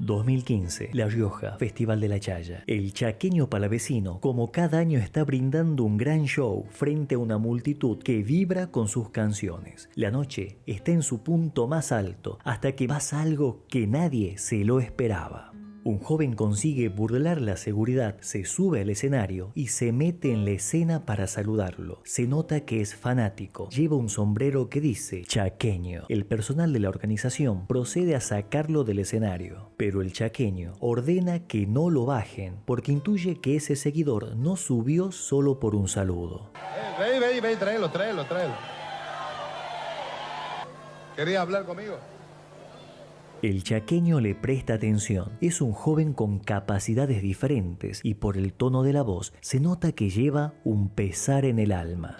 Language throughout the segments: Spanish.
2015, La Rioja, Festival de la Chaya. El chaqueño palavecino, como cada año, está brindando un gran show frente a una multitud que vibra con sus canciones. La noche está en su punto más alto hasta que pasa algo que nadie se lo esperaba. Un joven consigue burlar la seguridad, se sube al escenario y se mete en la escena para saludarlo. Se nota que es fanático, lleva un sombrero que dice chaqueño. El personal de la organización procede a sacarlo del escenario, pero el chaqueño ordena que no lo bajen porque intuye que ese seguidor no subió solo por un saludo. Ve, tráelo. ¿Quería hablar conmigo? El chaqueño le presta atención. Es un joven con capacidades diferentes y por el tono de la voz se nota que lleva un pesar en el alma.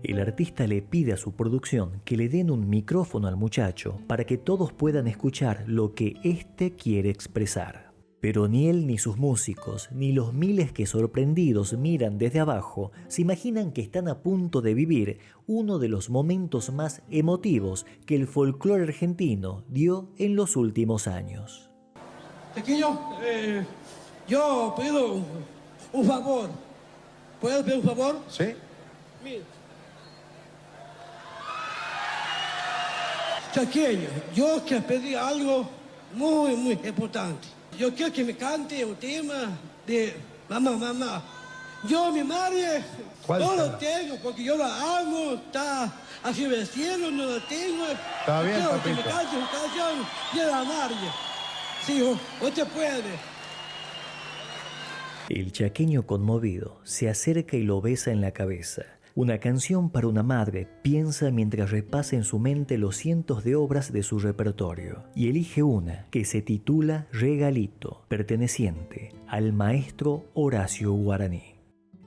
El artista le pide a su producción que le den un micrófono al muchacho para que todos puedan escuchar lo que éste quiere expresar. Pero ni él ni sus músicos, ni los miles que sorprendidos miran desde abajo, se imaginan que están a punto de vivir uno de los momentos más emotivos que el folclore argentino dio en los últimos años. Chaqueño, yo pido un favor. ¿Puedo pedir un favor? Sí. Mira. Chaqueño, yo quiero pedir algo muy importante. Yo quiero que me cante un tema de mamá. Yo, mi madre, no lo tengo porque yo la amo, está así del cielo, no lo tengo. Está bien, quiero papito. que me cante una canción de la madre. Sí, usted puede. El chaqueño conmovido se acerca y lo besa en la cabeza. Una canción para una madre, piensa mientras repasa en su mente los cientos de obras de su repertorio y elige una que se titula Regalito, perteneciente al maestro Horacio Guaraní.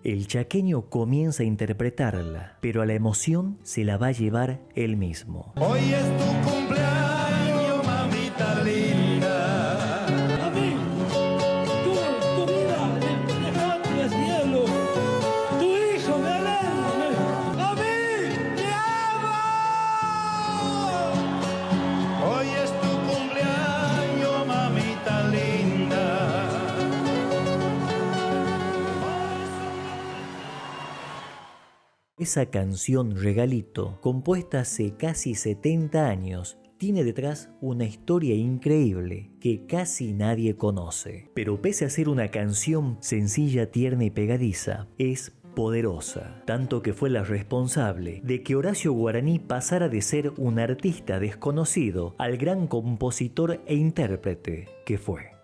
El chaqueño comienza a interpretarla, pero a la emoción se la va a llevar él mismo. Hoy es tu cumpleaños, mamita linda. A mí, tu vida, dejando el cielo, tu hijo Belén, a mí, te amo. Hoy es tu cumpleaños, mamita linda. Esa canción Regalito, compuesta hace casi 70 años, tiene detrás una historia increíble que casi nadie conoce. Pero pese a ser una canción sencilla, tierna y pegadiza, es poderosa, tanto que fue la responsable de que Horacio Guaraní pasara de ser un artista desconocido al gran compositor e intérprete que fue.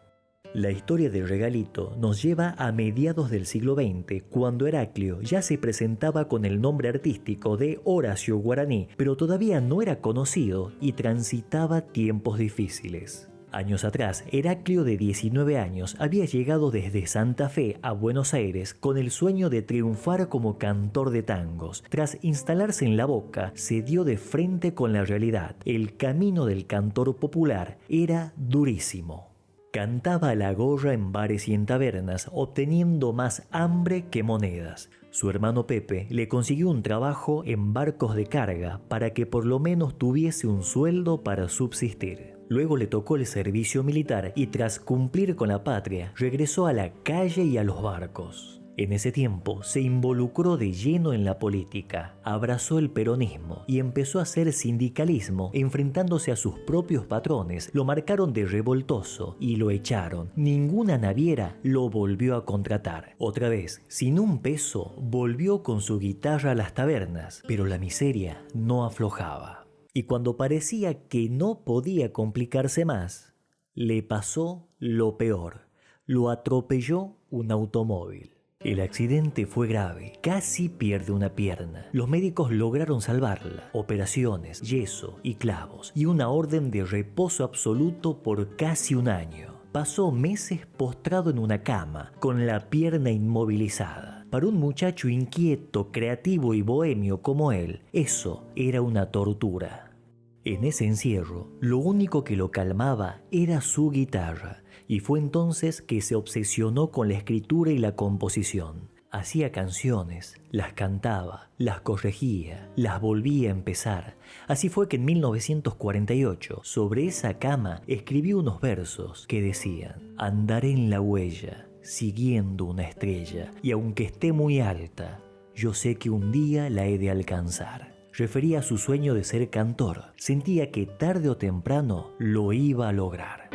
La historia del Regalito nos lleva a mediados del siglo XX, cuando Heraclio ya se presentaba con el nombre artístico de Horacio Guaraní, pero todavía no era conocido y transitaba tiempos difíciles. Años atrás, Heraclio, de 19 años, había llegado desde Santa Fe a Buenos Aires con el sueño de triunfar como cantor de tangos. Tras instalarse en La Boca, se dio de frente con la realidad. El camino del cantor popular era durísimo. Cantaba a la gorra en bares y en tabernas, obteniendo más hambre que monedas. Su hermano Pepe le consiguió un trabajo en barcos de carga para que por lo menos tuviese un sueldo para subsistir. Luego le tocó el servicio militar y tras cumplir con la patria, regresó a la calle y a los barcos. En ese tiempo se involucró de lleno en la política, abrazó el peronismo y empezó a hacer sindicalismo enfrentándose a sus propios patrones. Lo marcaron de revoltoso y lo echaron. Ninguna naviera lo volvió a contratar. Otra vez, sin un peso, volvió con su guitarra a las tabernas, pero la miseria no aflojaba. Y cuando parecía que no podía complicarse más, le pasó lo peor. Lo atropelló un automóvil. El accidente fue grave, casi pierde una pierna. Los médicos lograron salvarla. Operaciones, yeso y clavos, y una orden de reposo absoluto por casi un año. Pasó meses postrado en una cama, con la pierna inmovilizada. Para un muchacho inquieto, creativo y bohemio como él, eso era una tortura. En ese encierro, lo único que lo calmaba era su guitarra, y fue entonces que se obsesionó con la escritura y la composición. Hacía canciones, las cantaba, las corregía, las volvía a empezar. Así fue que en 1948, sobre esa cama, escribió unos versos que decían: andaré en la huella, siguiendo una estrella, y aunque esté muy alta, yo sé que un día la he de alcanzar. Refería a su sueño de ser cantor. Sentía que tarde o temprano lo iba a lograr.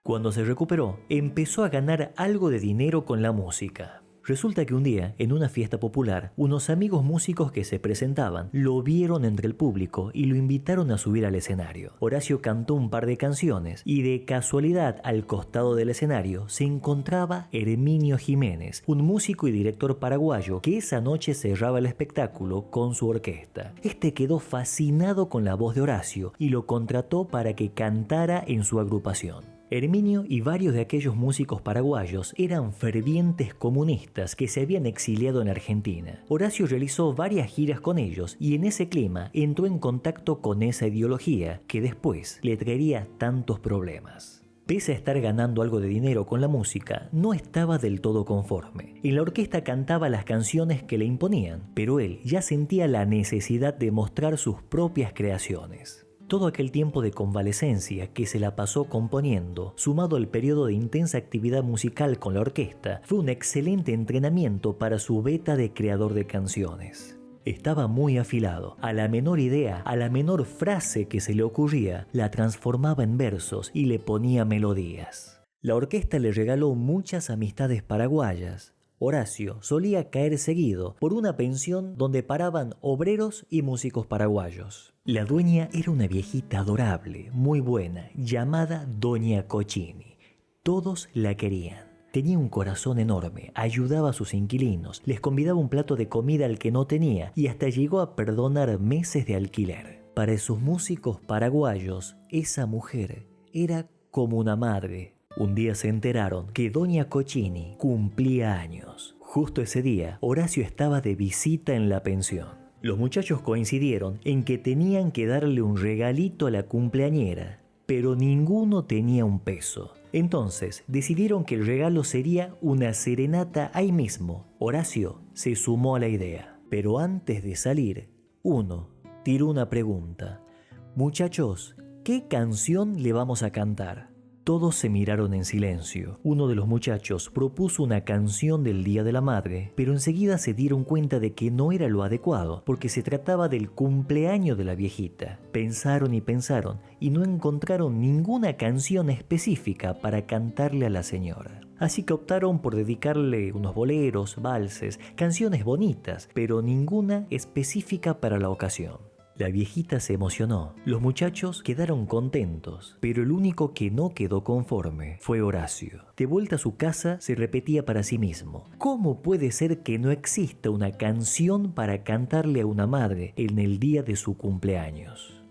Cuando se recuperó, empezó a ganar algo de dinero con la música. Resulta que un día, en una fiesta popular, unos amigos músicos que se presentaban lo vieron entre el público y lo invitaron a subir al escenario. Horacio cantó un par de canciones y de casualidad al costado del escenario se encontraba Herminio Jiménez, un músico y director paraguayo que esa noche cerraba el espectáculo con su orquesta. Este quedó fascinado con la voz de Horacio y lo contrató para que cantara en su agrupación. Herminio y varios de aquellos músicos paraguayos eran fervientes comunistas que se habían exiliado en Argentina. Horacio realizó varias giras con ellos y en ese clima entró en contacto con esa ideología que después le traería tantos problemas. Pese a estar ganando algo de dinero con la música, no estaba del todo conforme. En la orquesta cantaba las canciones que le imponían, pero él ya sentía la necesidad de mostrar sus propias creaciones. Todo aquel tiempo de convalecencia que se la pasó componiendo, sumado al periodo de intensa actividad musical con la orquesta, fue un excelente entrenamiento para su beta de creador de canciones. Estaba muy afilado. A la menor idea, a la menor frase que se le ocurría, la transformaba en versos y le ponía melodías. La orquesta le regaló muchas amistades paraguayas. Horacio solía caer seguido por una pensión donde paraban obreros y músicos paraguayos. La dueña era una viejita adorable, muy buena, llamada Doña Cochini. Todos la querían. Tenía un corazón enorme, ayudaba a sus inquilinos, les convidaba un plato de comida al que no tenía y hasta llegó a perdonar meses de alquiler. Para esos músicos paraguayos, esa mujer era como una madre. Un día se enteraron que Doña Cochini cumplía años. Justo ese día, Horacio estaba de visita en la pensión. Los muchachos coincidieron en que tenían que darle un regalito a la cumpleañera, pero ninguno tenía un peso. Entonces decidieron que el regalo sería una serenata ahí mismo. Horacio se sumó a la idea, pero antes de salir, uno tiró una pregunta: muchachos, ¿qué canción le vamos a cantar? Todos se miraron en silencio. Uno de los muchachos propuso una canción del Día de la Madre, pero enseguida se dieron cuenta de que no era lo adecuado, porque se trataba del cumpleaños de la viejita. Pensaron y no encontraron ninguna canción específica para cantarle a la señora. Así que optaron por dedicarle unos boleros, valses, canciones bonitas, pero ninguna específica para la ocasión. La viejita se emocionó, los muchachos quedaron contentos, pero el único que no quedó conforme fue Horacio. De vuelta a su casa se repetía para sí mismo: ¿cómo puede ser que no exista una canción para cantarle a una madre en el día de su cumpleaños?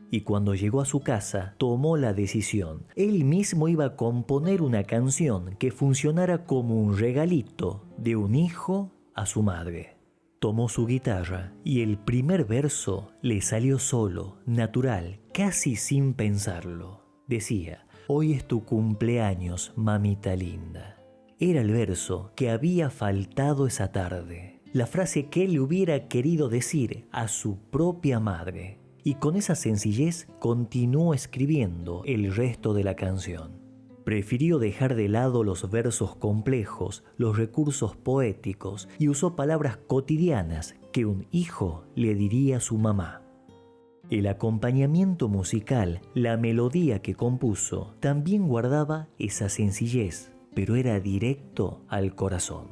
Y cuando llegó a su casa, tomó la decisión. Él mismo iba a componer una canción que funcionara como un regalito de un hijo a su madre. Tomó su guitarra y el primer verso le salió solo, natural, casi sin pensarlo. Decía: hoy es tu cumpleaños, mamita linda. Era el verso que había faltado esa tarde, la frase que él le hubiera querido decir a su propia madre. Y con esa sencillez continuó escribiendo el resto de la canción. Prefirió dejar de lado los versos complejos, los recursos poéticos y usó palabras cotidianas que un hijo le diría a su mamá. El acompañamiento musical, la melodía que compuso, también guardaba esa sencillez, pero era directo al corazón.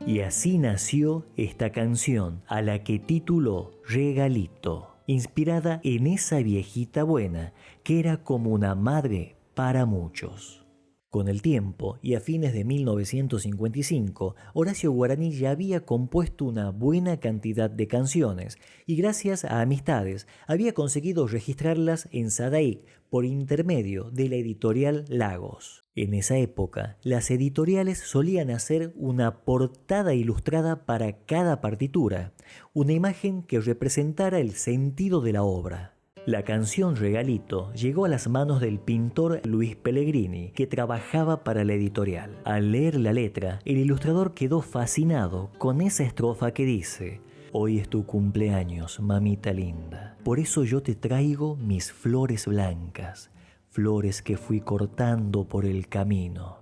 Y así nació esta canción, a la que tituló Regalito, inspirada en esa viejita buena que era como una madre para muchos. Con el tiempo, y a fines de 1955, Horacio Guaraní ya había compuesto una buena cantidad de canciones y gracias a amistades había conseguido registrarlas en Sadaic por intermedio de la editorial Lagos. En esa época, las editoriales solían hacer una portada ilustrada para cada partitura, una imagen que representara el sentido de la obra. La canción Regalito llegó a las manos del pintor Luis Pellegrini, que trabajaba para la editorial. Al leer la letra, el ilustrador quedó fascinado con esa estrofa que dice: hoy es tu cumpleaños, mamita linda, por eso yo te traigo mis flores blancas, flores que fui cortando por el camino.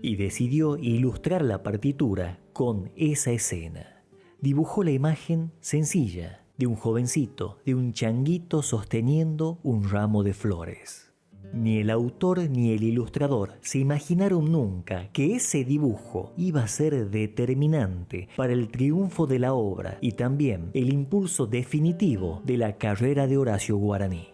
Y decidió ilustrar la partitura con esa escena. Dibujó la imagen sencilla de un jovencito, de un changuito sosteniendo un ramo de flores. Ni el autor ni el ilustrador se imaginaron nunca que ese dibujo iba a ser determinante para el triunfo de la obra y también el impulso definitivo de la carrera de Horacio Guaraní.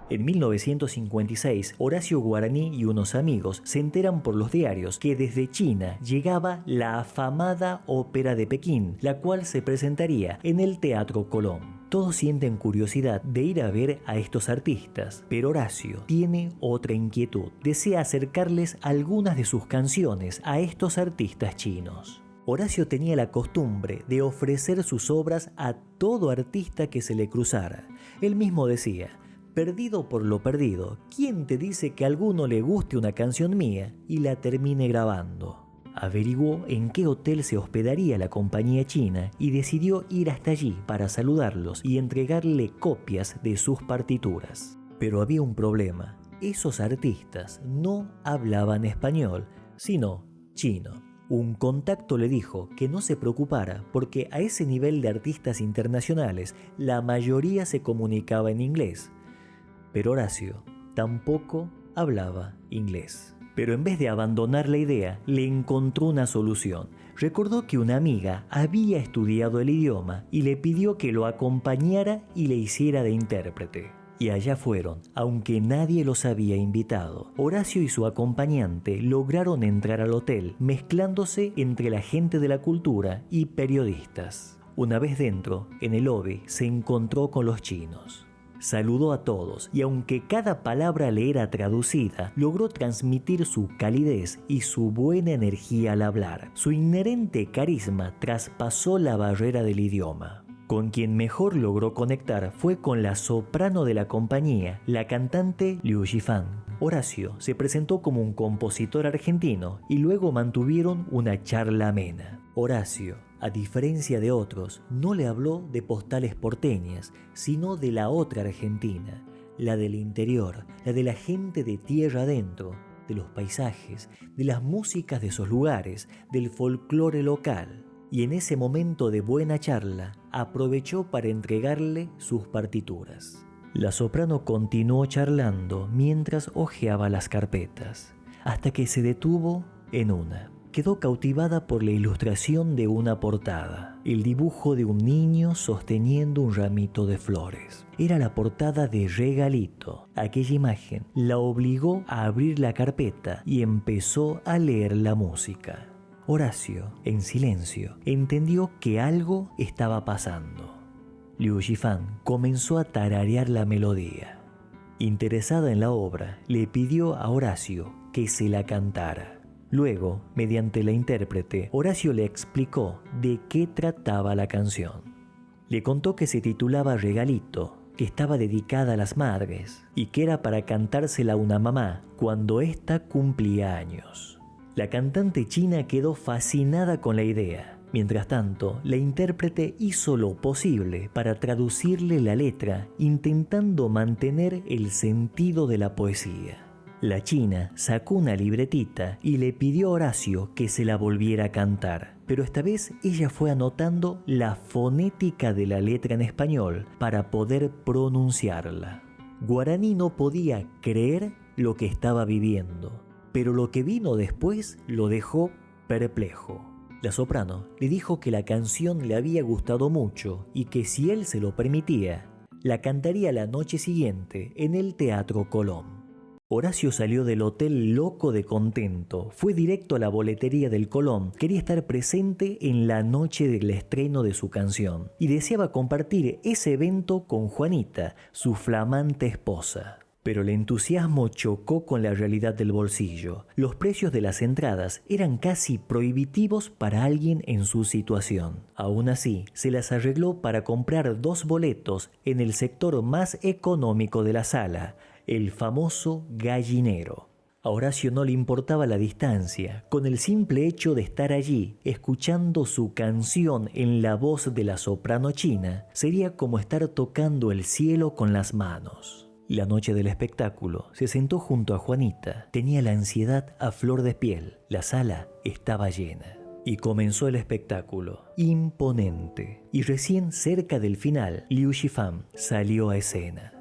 En 1956, Horacio Guaraní y unos amigos se enteran por los diarios que desde China llegaba la afamada Ópera de Pekín, la cual se presentaría en el Teatro Colón. Todos sienten curiosidad de ir a ver a estos artistas, pero Horacio tiene otra inquietud. Desea acercarles algunas de sus canciones a estos artistas chinos. Horacio tenía la costumbre de ofrecer sus obras a todo artista que se le cruzara. Él mismo decía: perdido por lo perdido, ¿quién te dice que a alguno le guste una canción mía y la termine grabando? Averiguó en qué hotel se hospedaría la compañía china y decidió ir hasta allí para saludarlos y entregarle copias de sus partituras. Pero había un problema: esos artistas no hablaban español, sino chino. Un contacto le dijo que no se preocupara porque a ese nivel de artistas internacionales la mayoría se comunicaba en inglés. Pero Horacio tampoco hablaba inglés. Pero en vez de abandonar la idea, le encontró una solución. Recordó que una amiga había estudiado el idioma y le pidió que lo acompañara y le hiciera de intérprete. Y allá fueron, aunque nadie los había invitado. Horacio y su acompañante lograron entrar al hotel, mezclándose entre la gente de la cultura y periodistas. Una vez dentro, en el lobby, se encontró con los chinos. Saludó a todos y aunque cada palabra le era traducida, logró transmitir su calidez y su buena energía al hablar. Su inherente carisma traspasó la barrera del idioma. Con quien mejor logró conectar fue con la soprano de la compañía, la cantante Liu Yifan. Horacio se presentó como un compositor argentino y luego mantuvieron una charla amena. Horacio, a diferencia de otros, no le habló de postales porteñas, sino de la otra Argentina, la del interior, la de la gente de tierra adentro, de los paisajes, de las músicas de esos lugares, del folclore local. Y en ese momento de buena charla, aprovechó para entregarle sus partituras. La soprano continuó charlando mientras hojeaba las carpetas, hasta que se detuvo en una. Quedó cautivada por la ilustración de una portada, el dibujo de un niño sosteniendo un ramito de flores. Era la portada de Regalito. Aquella imagen la obligó a abrir la carpeta y empezó a leer la música. Horacio, en silencio, entendió que algo estaba pasando. Liu Yifan comenzó a tararear la melodía. Interesada en la obra, le pidió a Horacio que se la cantara. Luego, mediante la intérprete, Horacio le explicó de qué trataba la canción. Le contó que se titulaba Regalito, que estaba dedicada a las madres y que era para cantársela a una mamá cuando ésta cumplía años. La cantante china quedó fascinada con la idea. Mientras tanto, la intérprete hizo lo posible para traducirle la letra, intentando mantener el sentido de la poesía. La china sacó una libretita y le pidió a Horacio que se la volviera a cantar, pero esta vez ella fue anotando la fonética de la letra en español para poder pronunciarla. Guaraní no podía creer lo que estaba viviendo, pero lo que vino después lo dejó perplejo. La soprano le dijo que la canción le había gustado mucho y que si él se lo permitía, la cantaría la noche siguiente en el Teatro Colón. Horacio salió del hotel loco de contento, fue directo a la boletería del Colón, quería estar presente en la noche del estreno de su canción y deseaba compartir ese evento con Juanita, su flamante esposa. Pero el entusiasmo chocó con la realidad del bolsillo. Los precios de las entradas eran casi prohibitivos para alguien en su situación. Aún así, se las arregló para comprar 2 boletos en el sector más económico de la sala, el famoso Gallinero. A Horacio no le importaba la distancia. Con el simple hecho de estar allí, escuchando su canción en la voz de la soprano china, sería como estar tocando el cielo con las manos. La noche del espectáculo, se sentó junto a Juanita. Tenía la ansiedad a flor de piel. La sala estaba llena. Y comenzó el espectáculo. Imponente. Y recién cerca del final, Liu Shifan salió a escena.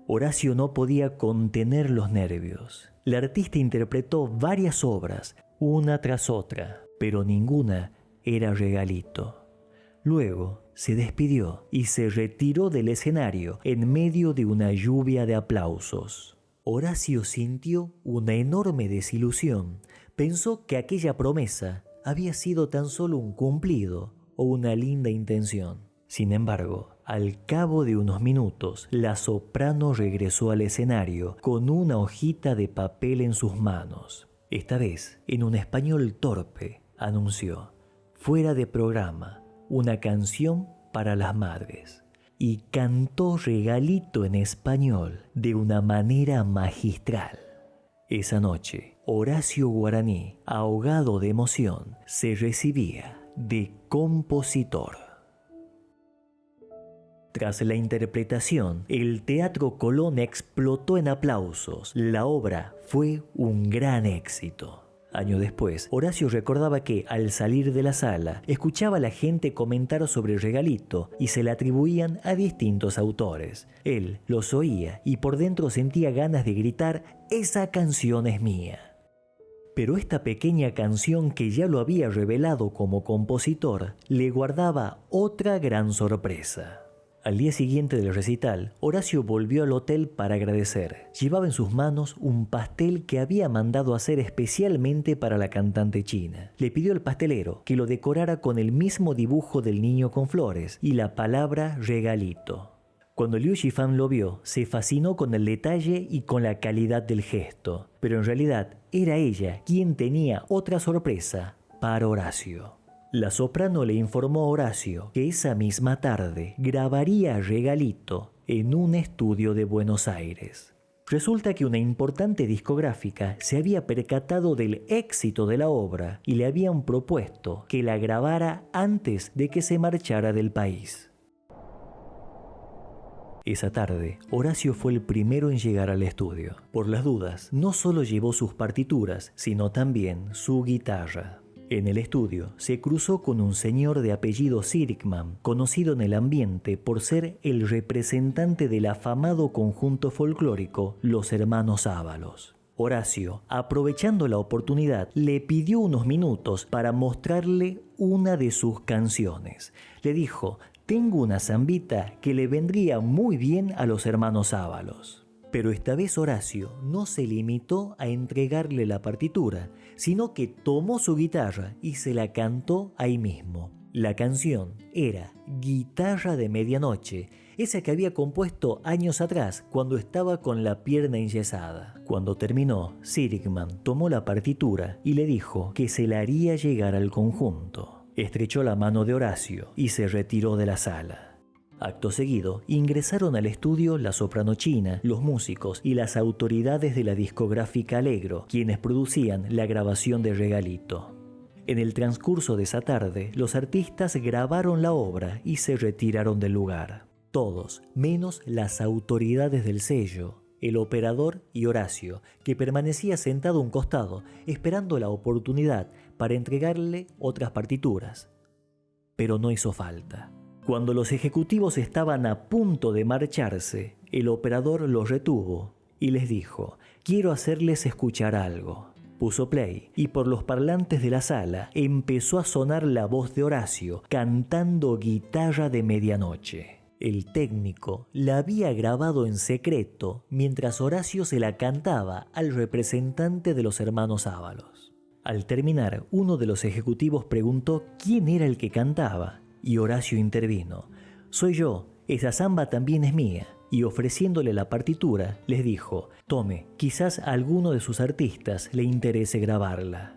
Horacio no podía contener los nervios. La artista interpretó varias obras, una tras otra, pero ninguna era Regalito. Luego se despidió y se retiró del escenario en medio de una lluvia de aplausos. Horacio sintió una enorme desilusión. Pensó que aquella promesa había sido tan solo un cumplido o una linda intención. Sin embargo, al cabo de unos minutos, la soprano regresó al escenario con una hojita de papel en sus manos. Esta vez, en un español torpe, anunció: fuera de programa, una canción para las madres. Y cantó Regalito en español de una manera magistral. Esa noche, Horacio Guaraní, ahogado de emoción, se recibía de compositor. Tras la interpretación, el Teatro Colón explotó en aplausos. La obra fue un gran éxito. Años después, Horacio recordaba que, al salir de la sala, escuchaba a la gente comentar sobre Regalito y se la atribuían a distintos autores. Él los oía y por dentro sentía ganas de gritar: ¡esa canción es mía! Pero esta pequeña canción que ya lo había revelado como compositor, le guardaba otra gran sorpresa. Al día siguiente del recital, Horacio volvió al hotel para agradecer. Llevaba en sus manos un pastel que había mandado hacer especialmente para la cantante china. Le pidió al pastelero que lo decorara con el mismo dibujo del niño con flores y la palabra Regalito. Cuando Liu Shifan lo vio, se fascinó con el detalle y con la calidad del gesto. Pero en realidad era ella quien tenía otra sorpresa para Horacio. La soprano le informó a Horacio que esa misma tarde grabaría Regalito en un estudio de Buenos Aires. Resulta que una importante discográfica se había percatado del éxito de la obra y le habían propuesto que la grabara antes de que se marchara del país. Esa tarde, Horacio fue el primero en llegar al estudio. Por las dudas, no solo llevó sus partituras, sino también su guitarra. En el estudio se cruzó con un señor de apellido Sirikman, conocido en el ambiente por ser el representante del afamado conjunto folclórico Los Hermanos Ábalos. Horacio, aprovechando la oportunidad, le pidió unos minutos para mostrarle una de sus canciones. Le dijo: tengo una zambita que le vendría muy bien a Los Hermanos Ábalos. Pero esta vez Horacio no se limitó a entregarle la partitura, sino que tomó su guitarra y se la cantó ahí mismo. La canción era Guitarra de Medianoche, esa que había compuesto años atrás cuando estaba con la pierna enyesada. Cuando terminó, Sirikman tomó la partitura y le dijo que se la haría llegar al conjunto. Estrechó la mano de Horacio y se retiró de la sala. Acto seguido, ingresaron al estudio la soprano china, los músicos y las autoridades de la discográfica Allegro, quienes producían la grabación de Regalito. En el transcurso de esa tarde, los artistas grabaron la obra y se retiraron del lugar. Todos, menos las autoridades del sello, el operador y Horacio, que permanecía sentado a un costado, esperando la oportunidad para entregarle otras partituras. Pero no hizo falta. Cuando los ejecutivos estaban a punto de marcharse, el operador los retuvo y les dijo: quiero hacerles escuchar algo. Puso play y por los parlantes de la sala empezó a sonar la voz de Horacio cantando Guitarra de Medianoche. El técnico la había grabado en secreto mientras Horacio se la cantaba al representante de los hermanos Ábalos. Al terminar, uno de los ejecutivos preguntó quién era el que cantaba. Y Horacio intervino: soy yo, esa zamba también es mía. y ofreciéndole la partitura les dijo: tome, quizás a alguno de sus artistas le interese grabarla.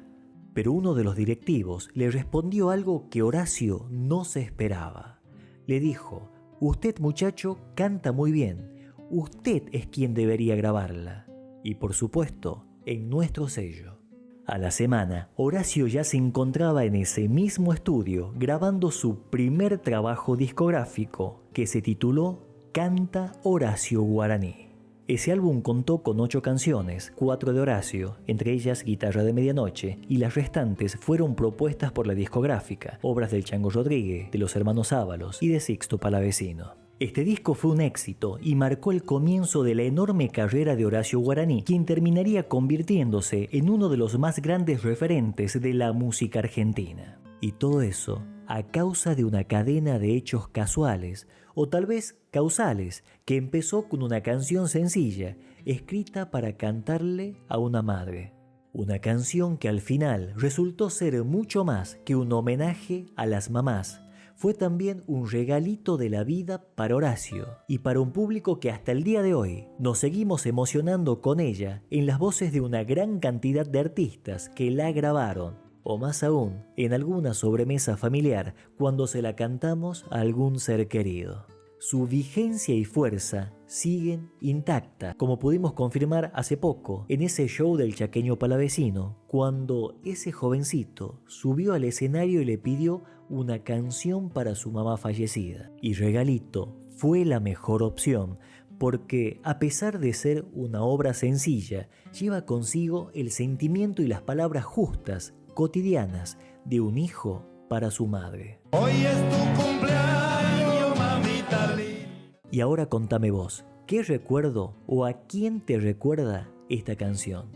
Pero uno de los directivos le respondió algo que Horacio no se esperaba. Le dijo: usted, muchacho, canta muy bien, usted es quien debería grabarla, y por supuesto en nuestro sello. A la semana, Horacio ya se encontraba en ese mismo estudio grabando su primer trabajo discográfico, que se tituló Canta Horacio Guaraní. Ese álbum contó con 8 canciones, 4 de Horacio, entre ellas Guitarra de Medianoche, y las restantes fueron propuestas por la discográfica, obras del Chango Rodríguez, de los hermanos Ábalos y de Sixto Palavecino. Este disco fue un éxito y marcó el comienzo de la enorme carrera de Horacio Guaraní, quien terminaría convirtiéndose en uno de los más grandes referentes de la música argentina. Y todo eso a causa de una cadena de hechos casuales, o tal vez causales, que empezó con una canción sencilla, escrita para cantarle a una madre. Una canción que al final resultó ser mucho más que un homenaje a las mamás. Fue también un regalito de la vida para Horacio y para un público que hasta el día de hoy nos seguimos emocionando con ella en las voces de una gran cantidad de artistas que la grabaron, o más aún, en alguna sobremesa familiar cuando se la cantamos a algún ser querido. Su vigencia y fuerza siguen intactas, como pudimos confirmar hace poco en ese show del Chaqueño Palavecino, cuando ese jovencito subió al escenario y le pidió una canción para su mamá fallecida. Y Regalito fue la mejor opción, porque a pesar de ser una obra sencilla, lleva consigo el sentimiento y las palabras justas, cotidianas, de un hijo para su madre. Hoy es tu cumpleaños, mamita linda. Y ahora contame vos, ¿qué recuerdo o a quién te recuerda esta canción?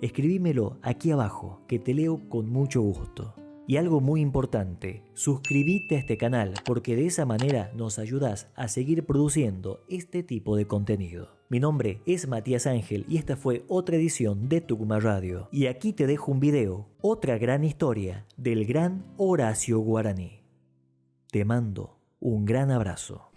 Escribímelo aquí abajo, que te leo con mucho gusto. Y algo muy importante, suscríbete a este canal, porque de esa manera nos ayudas a seguir produciendo este tipo de contenido. Mi nombre es Matías Ángel y esta fue otra edición de Tucumán Radio. Y aquí te dejo un video, otra gran historia del gran Horacio Guaraní. Te mando un gran abrazo.